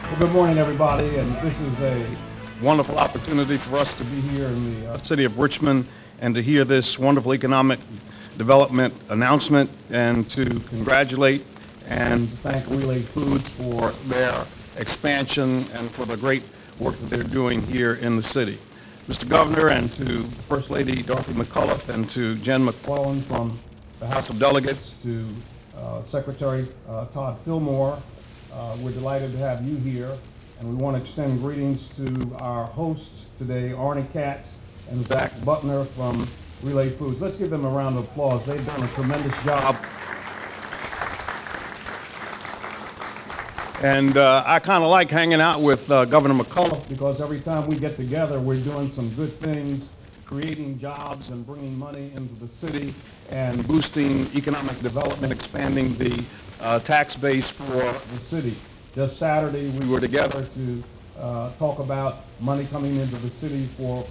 Well, good morning, everybody, and this is a wonderful opportunity for us to be here in the city of Richmond and to hear this wonderful economic development announcement and to congratulate and thank Relay Foods for their expansion and for the great work that they're doing here in the city. Mr. Governor, and to First Lady Dorothy McCullough and to Jen McClellan from the House of Delegates, to Secretary Todd Fillmore, we're delighted to have you here, and we want to extend greetings to our hosts today, Arnie Katz and Zach Butner from Relay Foods. Let's give them a round of applause. They've done a tremendous job. And I kind of like hanging out with Governor McCullough because every time we get together, we're doing some good things, creating jobs and bringing money into the city and boosting economic development, expanding the tax base for the city. Just Saturday, we were together to talk about money coming into the city for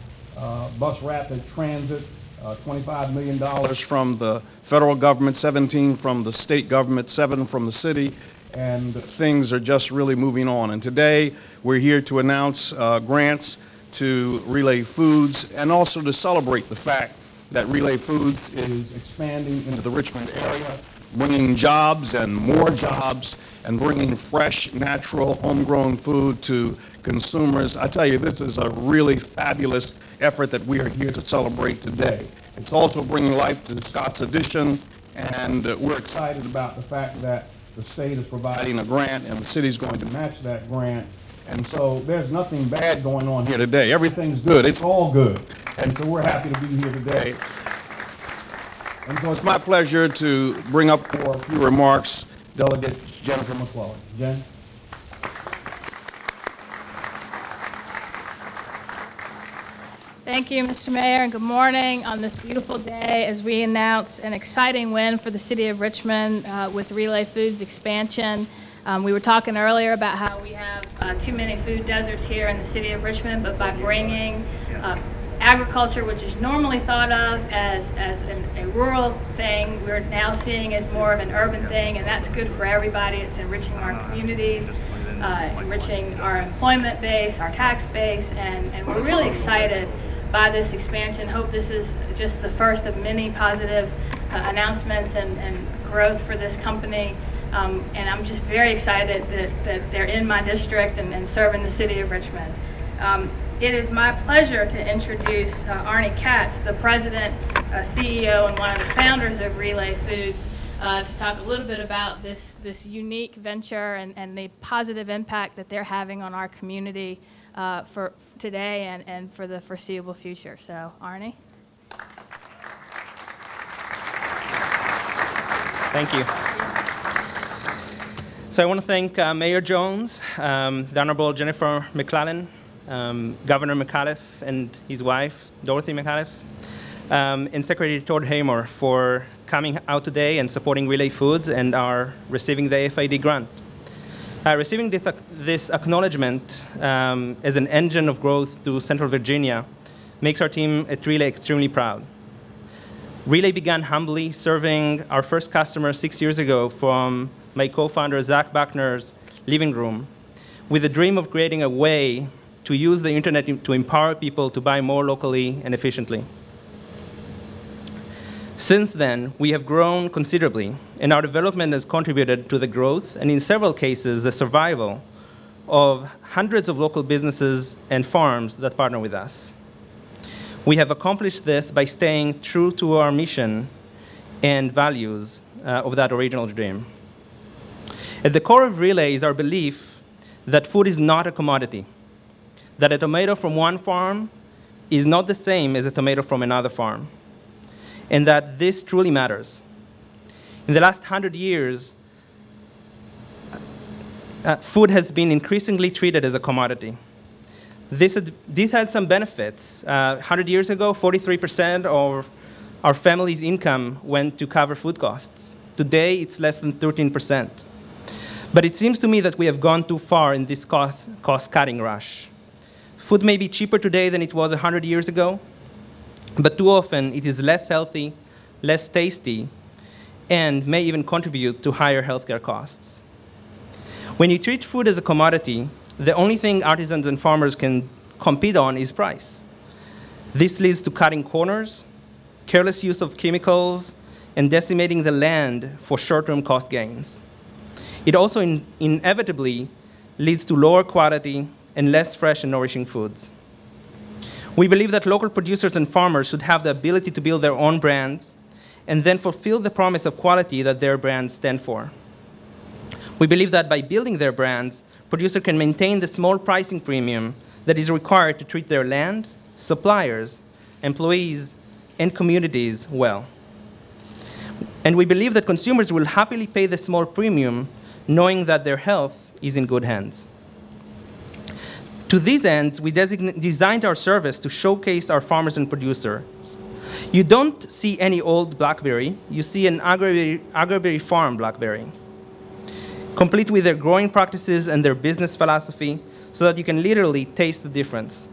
bus rapid transit, $25 million from the federal government, 17 from the state government, 7 from the city, and things are just really moving on. And today, we're here to announce grants to Relay Foods and also to celebrate the fact that Relay Foods is expanding into the Richmond area, bringing jobs and more jobs and bringing fresh, natural, homegrown food to consumers. I tell you, this is a really fabulous effort that we are here to celebrate today. It's also bringing life to Scott's Addition, and we're excited about the fact that the state is providing a grant and the city's going to match that grant. And so there's nothing bad going on here today. Everything's good. It's all good. And so we're happy to be here today. And so it's my pleasure to bring up for a few remarks Delegate Jennifer McClellan. Jen? Thank you, Mr. Mayor, and good morning on this beautiful day as we announce an exciting win for the city of Richmond with Relay Foods expansion. We were talking earlier about how we have too many food deserts here in the city of Richmond, but by bringing agriculture, which is normally thought of as a rural thing, we're now seeing as more of an urban thing, and that's good for everybody. It's enriching our communities, enriching our employment base, our tax base, and we're really excited by this expansion. Hope this is just the first of many positive announcements and growth for this company. And I'm just very excited that they're in my district and serving the city of Richmond. It is my pleasure to introduce Arnie Katz, the president, CEO, and one of the founders of Relay Foods, to talk a little bit about this unique venture and the positive impact that they're having on our community for today and for the foreseeable future. So, Arnie. Thank you. So I want to thank Mayor Jones, the Honorable Jennifer McClellan, Governor McAuliffe and his wife, Dorothy McAuliffe, and Secretary Todd Hamer for coming out today and supporting Relay Foods and are receiving the FID grant. Receiving this acknowledgement as an engine of growth to Central Virginia makes our team at Relay extremely proud. Relay began humbly, serving our first customer 6 years ago from my co-founder Zach Butner's living room, with the dream of creating a way to use the internet to empower people to buy more locally and efficiently. Since then, we have grown considerably, and our development has contributed to the growth, and in several cases, the survival of hundreds of local businesses and farms that partner with us. We have accomplished this by staying true to our mission and values of that original dream. At the core of Relay is our belief that food is not a commodity, that a tomato from one farm is not the same as a tomato from another farm, and that this truly matters. In the last 100 years, food has been increasingly treated as a commodity. This had some benefits. 100 years ago, 43% of our family's income went to cover food costs. Today, it's less than 13%. But it seems to me that we have gone too far in this cost-cutting rush. Food may be cheaper today than it was 100 years ago, but too often it is less healthy, less tasty, and may even contribute to higher healthcare costs. When you treat food as a commodity, the only thing artisans and farmers can compete on is price. This leads to cutting corners, careless use of chemicals, and decimating the land for short-term cost gains. It also inevitably leads to lower quality and less fresh and nourishing foods. We believe that local producers and farmers should have the ability to build their own brands and then fulfill the promise of quality that their brands stand for. We believe that by building their brands, producers can maintain the small pricing premium that is required to treat their land, suppliers, employees, and communities well. And we believe that consumers will happily pay the small premium knowing that their health is in good hands. To these ends, we designed our service to showcase our farmers and producers. You don't see any old blackberry, you see an agroberry farm blackberry, complete with their growing practices and their business philosophy so that you can literally taste the difference.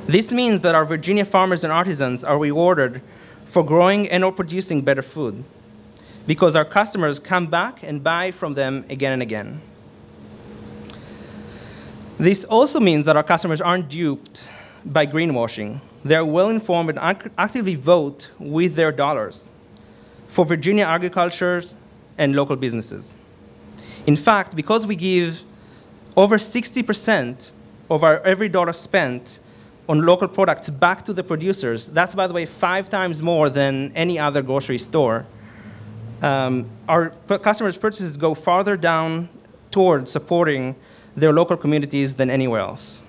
This means that our Virginia farmers and artisans are rewarded for growing and or producing better food because our customers come back and buy from them again and again. This also means that our customers aren't duped by greenwashing. They're well-informed and actively vote with their dollars for Virginia agriculture and local businesses. In fact, because we give over 60% of our every dollar spent on local products back to the producers, that's, by the way, 5 times more than any other grocery store, our customers' purchases go farther down towards supporting their local communities than anywhere else.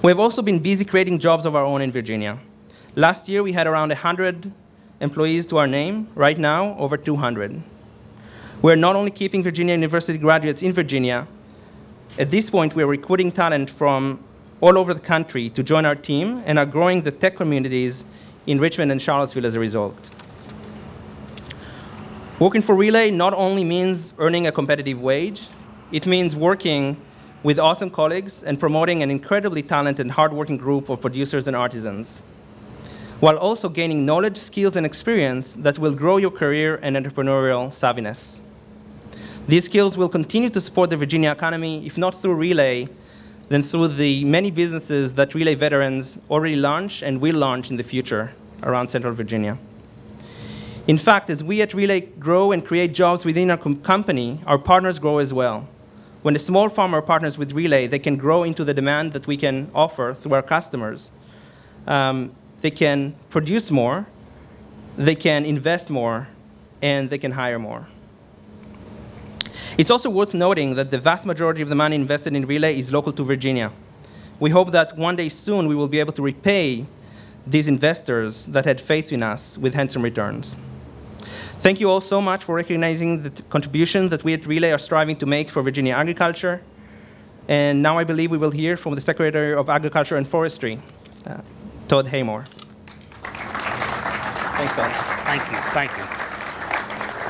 We have also been busy creating jobs of our own in Virginia. Last year, we had around 100 employees to our name. Right now, over 200. We're not only keeping Virginia University graduates in Virginia. At this point, we're recruiting talent from all over the country to join our team and are growing the tech communities in Richmond and Charlottesville as a result. Working for Relay not only means earning a competitive wage, it means working with awesome colleagues and promoting an incredibly talented and hardworking group of producers and artisans, while also gaining knowledge, skills, and experience that will grow your career and entrepreneurial savviness. These skills will continue to support the Virginia economy, if not through Relay, then through the many businesses that Relay veterans already launch and will launch in the future around Central Virginia. In fact, as we at Relay grow and create jobs within our company, our partners grow as well. When a small farmer partners with Relay, they can grow into the demand that we can offer through our customers. They can produce more, they can invest more, and they can hire more. It's also worth noting that the vast majority of the money invested in Relay is local to Virginia. We hope that one day soon we will be able to repay these investors that had faith in us with handsome returns. Thank you all so much for recognizing the contribution that we at Relay are striving to make for Virginia agriculture. And now I believe we will hear from the Secretary of Agriculture and Forestry, Todd Haymore. Thanks, Todd. Thank you. Thank you.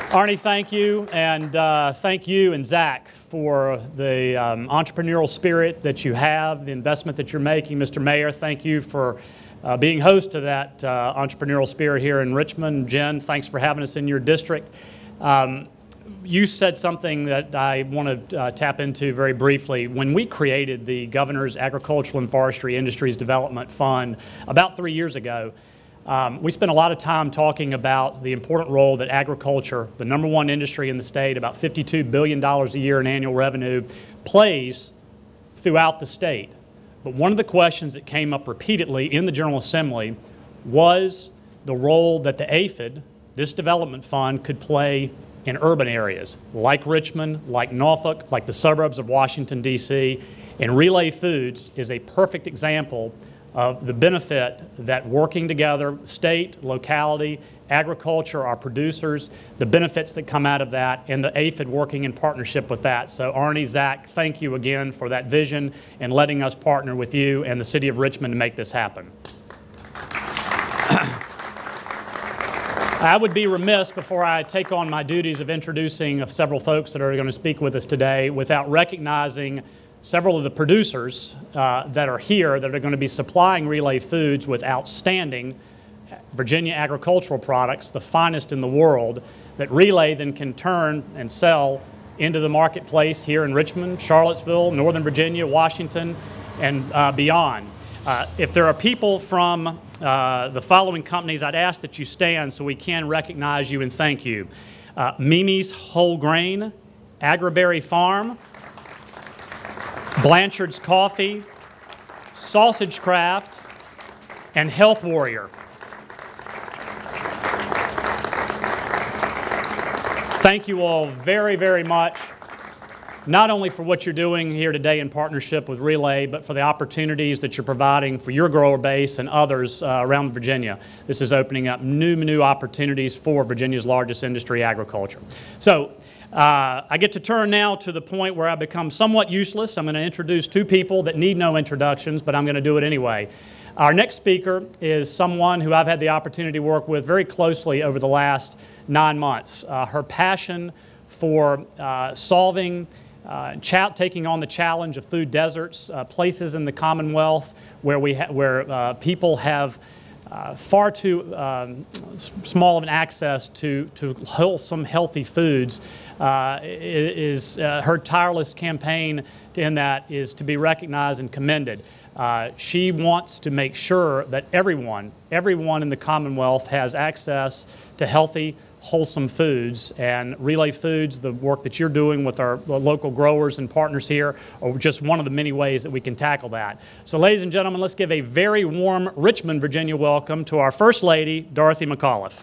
Arnie, thank you. And thank you and Zach for the entrepreneurial spirit that you have, the investment that you're making. Mr. Mayor, thank you for being host to that entrepreneurial spirit here in Richmond. Jen, thanks for having us in your district. You said something that I want to tap into very briefly. When we created the Governor's Agricultural and Forestry Industries Development Fund about 3 years ago, we spent a lot of time talking about the important role that agriculture, the #1 industry in the state, about $52 billion a year in annual revenue, plays throughout the state. But one of the questions that came up repeatedly in the General Assembly was the role that the APHID, this development fund, could play in urban areas like Richmond, like Norfolk, like the suburbs of Washington, D.C. And Relay Foods is a perfect example of the benefit that working together, state, locality, agriculture, our producers, the benefits that come out of that, and the APHID working in partnership with that. So Arnie, Zach, thank you again for that vision and letting us partner with you and the City of Richmond to make this happen. I would be remiss before I take on my duties of introducing several folks that are going to speak with us today without recognizing several of the producers that are here that are going to be supplying Relay Foods with outstanding Virginia agricultural products, the finest in the world, that Relay then can turn and sell into the marketplace here in Richmond, Charlottesville, Northern Virginia, Washington, and beyond. If there are people from the following companies, I'd ask that you stand so we can recognize you and thank you. Mimi's Whole Grain, Agriberry Farm, Blanchard's Coffee, Sausage Craft, and Health Warrior. Thank you all very, very much, not only for what you're doing here today in partnership with Relay, but for the opportunities that you're providing for your grower base and others around Virginia. This is opening up new opportunities for Virginia's largest industry, agriculture. So I get to turn now to the point where I become somewhat useless. I'm going to introduce two people that need no introductions, but I'm going to do it anyway. Our next speaker is someone who I've had the opportunity to work with very closely over the last 9 months. Her passion for taking on the challenge of food deserts, places in the Commonwealth where people have far too small of an access to wholesome, healthy foods. Her tireless campaign in that is to be recognized and commended. She wants to make sure that everyone in the Commonwealth has access to healthy, wholesome foods, and Relay Foods, the work that you're doing with our local growers and partners here, are just one of the many ways that we can tackle that. So ladies and gentlemen, let's give a very warm Richmond, Virginia welcome to our First Lady, Dorothy McAuliffe.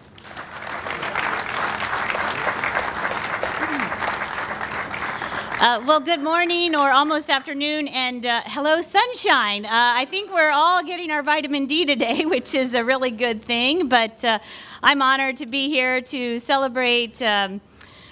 Well, good morning or almost afternoon, and hello, sunshine. I think we're all getting our vitamin D today, which is a really good thing, but I'm honored to be here to celebrate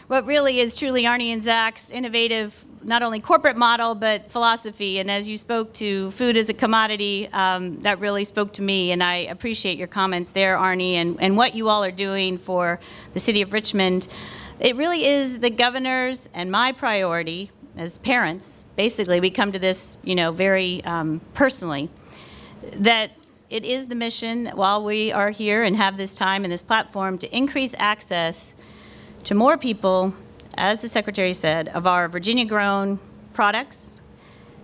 what really is truly Arnie and Zach's innovative, not only corporate model, but philosophy. And as you spoke to food as a commodity, that really spoke to me, and I appreciate your comments there, Arnie, and what you all are doing for the city of Richmond. It really is the governor's and my priority as parents. Basically, we come to this, very personally, that it is the mission while we are here and have this time and this platform to increase access to more people, as the Secretary said, of our Virginia-grown products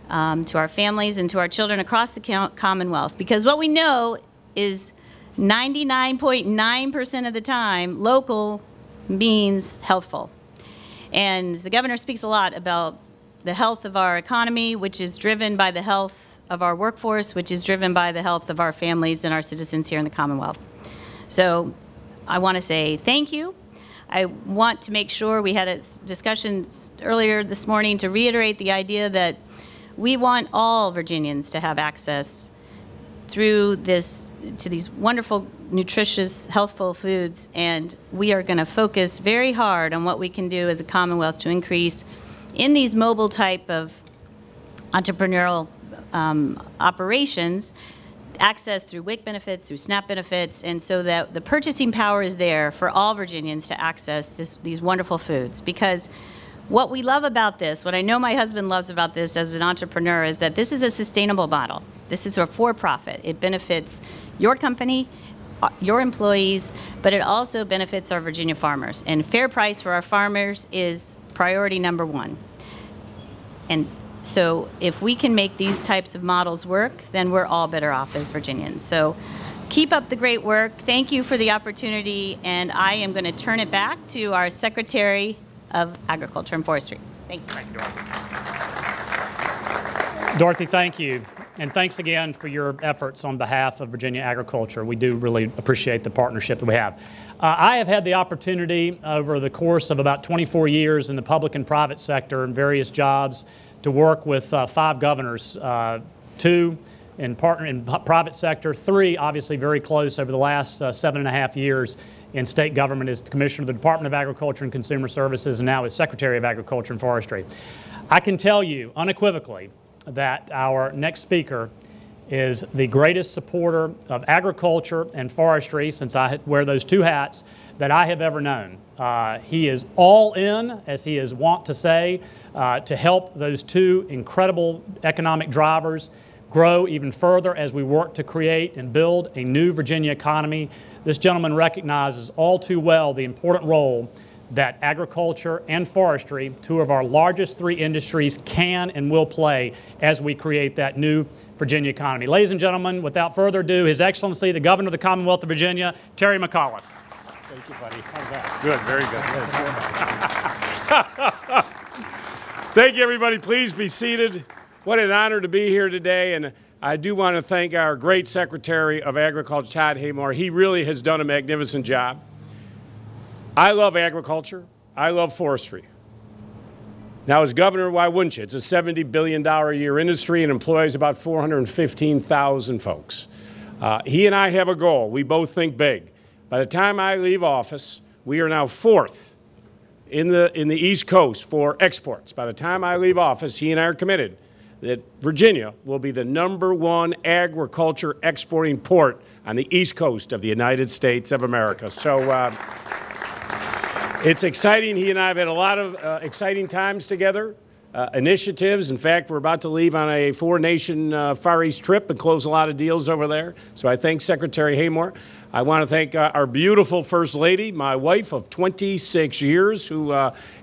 to our families and to our children across the Commonwealth. Because what we know is 99.9% of the time, local means healthful. And the governor speaks a lot about the health of our economy, which is driven by the health of our workforce, which is driven by the health of our families and our citizens here in the Commonwealth. So I want to say thank you. I want to make sure, we had a discussion earlier this morning to reiterate the idea that we want all Virginians to have access through to these wonderful, nutritious, healthful foods, and we are going to focus very hard on what we can do as a Commonwealth to increase in these mobile type of entrepreneurial operations, access through WIC benefits, through SNAP benefits, and so that the purchasing power is there for all Virginians to access these wonderful foods. Because what we love about this, what I know my husband loves about this as an entrepreneur, is that this is a sustainable model. This is a for-profit. It benefits your company, your employees, but it also benefits our Virginia farmers. And fair price for our farmers is priority number one. And so if we can make these types of models work, then we're all better off as Virginians. So keep up the great work. Thank you for the opportunity, and I am going to turn it back to our Secretary of Agriculture and Forestry. Thank you. Thank you, Dorothy. Dorothy, thank you. And thanks again for your efforts on behalf of Virginia agriculture. We do really appreciate the partnership that we have. I have had the opportunity over the course of about 24 years in the public and private sector in various jobs to work with 5 governors, 2 in private sector, 3 obviously very close over the last 7.5 years in state government as Commissioner of the Department of Agriculture and Consumer Services, and now as Secretary of Agriculture and Forestry. I can tell you unequivocally that our next speaker is the greatest supporter of agriculture and forestry, since I wear those 2 hats, that I have ever known. He is all in, as he is wont to say, to help those 2 incredible economic drivers grow even further as we work to create and build a new Virginia economy. This gentleman recognizes all too well the important role that agriculture and forestry, two of our largest three industries, can and will play as we create that new Virginia economy. Ladies and gentlemen, without further ado, His Excellency, the Governor of the Commonwealth of Virginia, Terry McAuliffe. Thank you, buddy. How's that? Good, very good. Thank you, everybody. Please be seated. What an honor to be here today, and I do want to thank our great Secretary of Agriculture, Todd Haymore. He really has done a magnificent job. I love agriculture. I love forestry. Now, as governor, why wouldn't you? It's a $70 billion a year industry and employs about 415,000 folks. He and I have a goal. We both think big. By the time I leave office, we are now fourth in the East Coast for exports. By the time I leave office, he and I are committed that Virginia will be the #1 agriculture exporting port on the East Coast of the United States of America. So it's exciting. He and I have had a lot of exciting times together, initiatives. In fact, we're about to leave on a 4-nation Far East trip and close a lot of deals over there. So I thank Secretary Haymore. I want to thank our beautiful First Lady, my wife of 26 years, who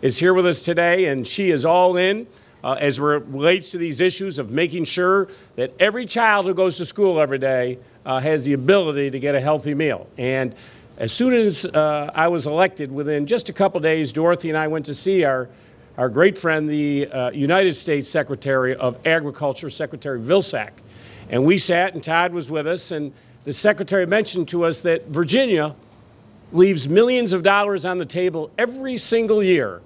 is here with us today, and she is all in as it relates to these issues of making sure that every child who goes to school every day has the ability to get a healthy meal. And as soon as I was elected, within just a couple days, Dorothy and I went to see our great friend, the United States Secretary of Agriculture, Secretary Vilsack. And we sat, and Todd was with us, and the Secretary mentioned to us that Virginia leaves millions of dollars on the table every single year,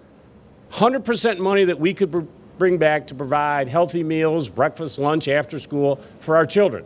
100% money that we could bring back to provide healthy meals, breakfast, lunch, after school for our children.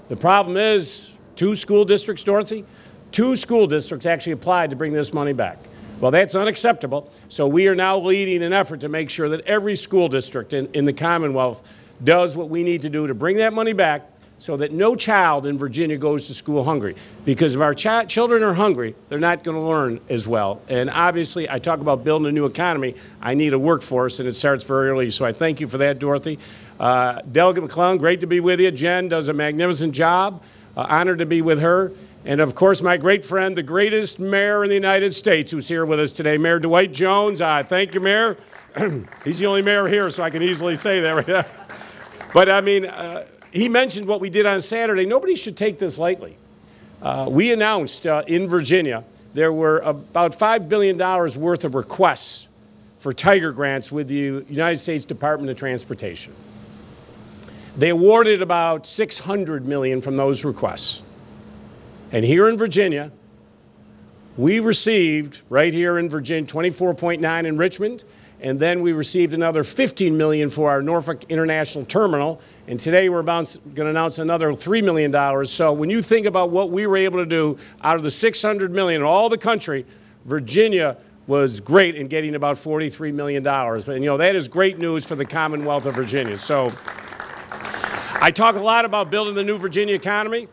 The problem is 2 school districts, Dorothy, 2 school districts actually applied to bring this money back. Well, that's unacceptable. So we are now leading an effort to make sure that every school district in the Commonwealth does what we need to do to bring that money back so that no child in Virginia goes to school hungry. Because if our children are hungry, they're not going to learn as well. And obviously, I talk about building a new economy. I need a workforce, and it starts very early. So I thank you for that, Dorothy. Delegate McClellan, great to be with you. Jen does a magnificent job. Honored to be with her. And of course, my great friend, the greatest mayor in the United States, who's here with us today, Mayor Dwight Jones. Thank you, Mayor. He's the only mayor here, so I can easily say that. But I mean, he mentioned what we did on Saturday. Nobody should take this lightly. We announced in Virginia there were about $5 billion worth of requests for Tiger grants with the United States Department of Transportation. They awarded about $600 million from those requests. And here in Virginia, we received, right here in Virginia, 24.9 in Richmond, and then we received another $15 million for our Norfolk International Terminal, and today we're going to announce another $3 million. So when you think about what we were able to do out of the $600 million in all the country, Virginia was great in getting about $43 million. And you know, that is great news for the Commonwealth of Virginia. So I talk a lot about building the new Virginia economy.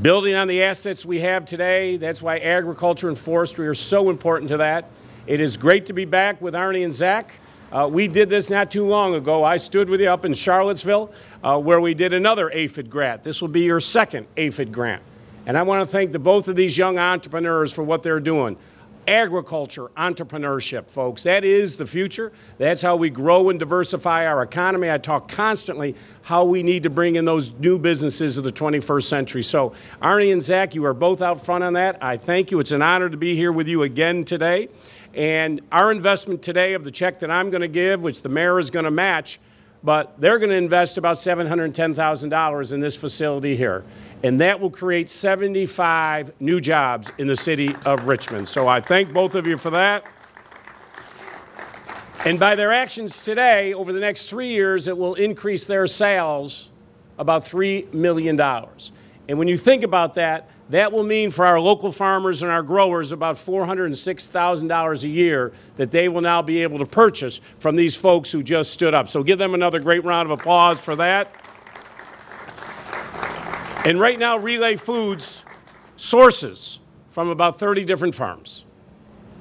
Building on the assets we have today. That's why agriculture and forestry are so important to that. It is great to be back with Arnie and Zach. We did this not too long ago. I stood with you up in Charlottesville where we did another APHID grant. This will be your second APHID grant. And I want to thank both of these young entrepreneurs for what they're doing. Agriculture, entrepreneurship, folks. That is the future. That's how we grow and diversify our economy. I talk constantly how we need to bring in those new businesses of the 21st century. So, Arnie and Zach, you are both out front on that. I thank you. It's an honor to be here with you again today. And our investment today of the check that I'm going to give, which the mayor is going to match, but they're going to invest about $710,000 in this facility here. And that will create 75 new jobs in the city of Richmond. So I thank both of you for that. And by their actions today, over the next 3 years, it will increase their sales about $3 million. And when you think about that, that will mean for our local farmers and our growers about $406,000 a year that they will now be able to purchase from these folks who just stood up. So give them another great round of applause for that. And right now, Relay Foods sources from about 30 different farms.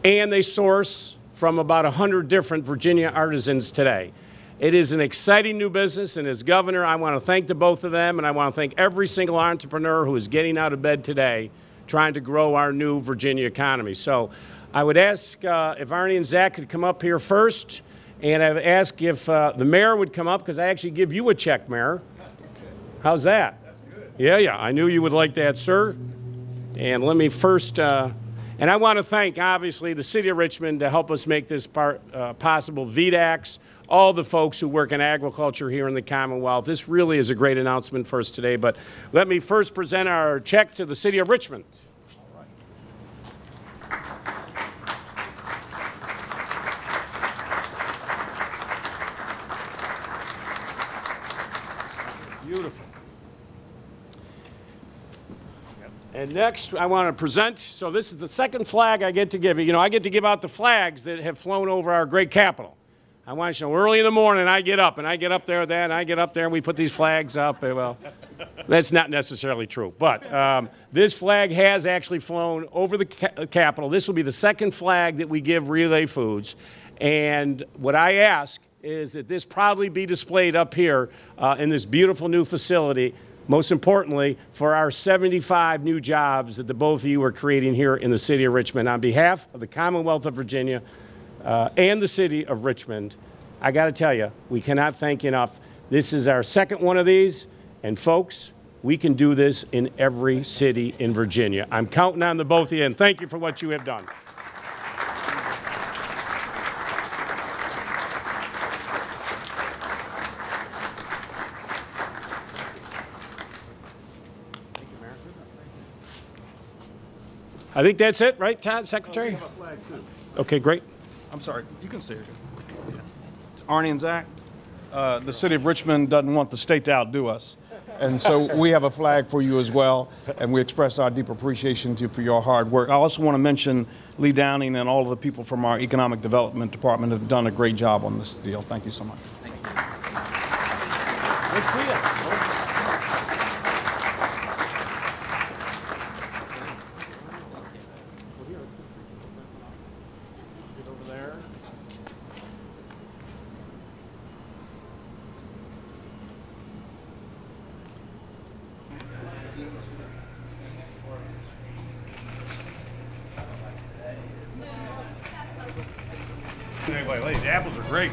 And they source from about 100 different Virginia artisans today. It is an exciting new business, and as governor, I want to thank the both of them, and I want to thank every single entrepreneur who is getting out of bed today trying to grow our new Virginia economy. So I would ask if Arnie and Zach could come up here first, and I would ask if the mayor would come up, because I actually give you a check, Mayor. How's that? That's good. Yeah, I knew you would like that, sir. And let me first, and I want to thank, obviously, the City of Richmond to help us make this part possible, VDAX, all the folks who work in agriculture here in the Commonwealth. This really is a great announcement for us today, but let me first present our check to the City of Richmond. Beautiful. And next, I want to present, so this is the second flag I get to give you. You know, I get to give out the flags that have flown over our great capital. I want you to know, early in the morning, I get up there, then I get up there, and we put these flags up. Well, that's not necessarily true, but this flag has actually flown over the Capitol. This will be the second flag that we give Relay Foods, and what I ask is that this proudly be displayed up here in this beautiful new facility, most importantly, for our 75 new jobs that the both of you are creating here in the City of Richmond. On behalf of the Commonwealth of Virginia and the City of Richmond, I got to tell you, we cannot thank you enough. This is our second one of these, and folks, we can do this in every city in Virginia. I'm counting on the both of you, and thank you for what you have done. I think that's it, right, Todd, Secretary? We have a flag, too. Okay, great. I'm sorry, you can stay here. Yeah. Arnie and Zach, the City of Richmond doesn't want the state to outdo us. And so we have a flag for you as well, and we express our deep appreciation to you for your hard work. I also want to mention Lee Downing and all of the people from our Economic Development Department have done a great job on this deal. Thank you so much. Thank you. Let's see it. Anyway, the apples are great.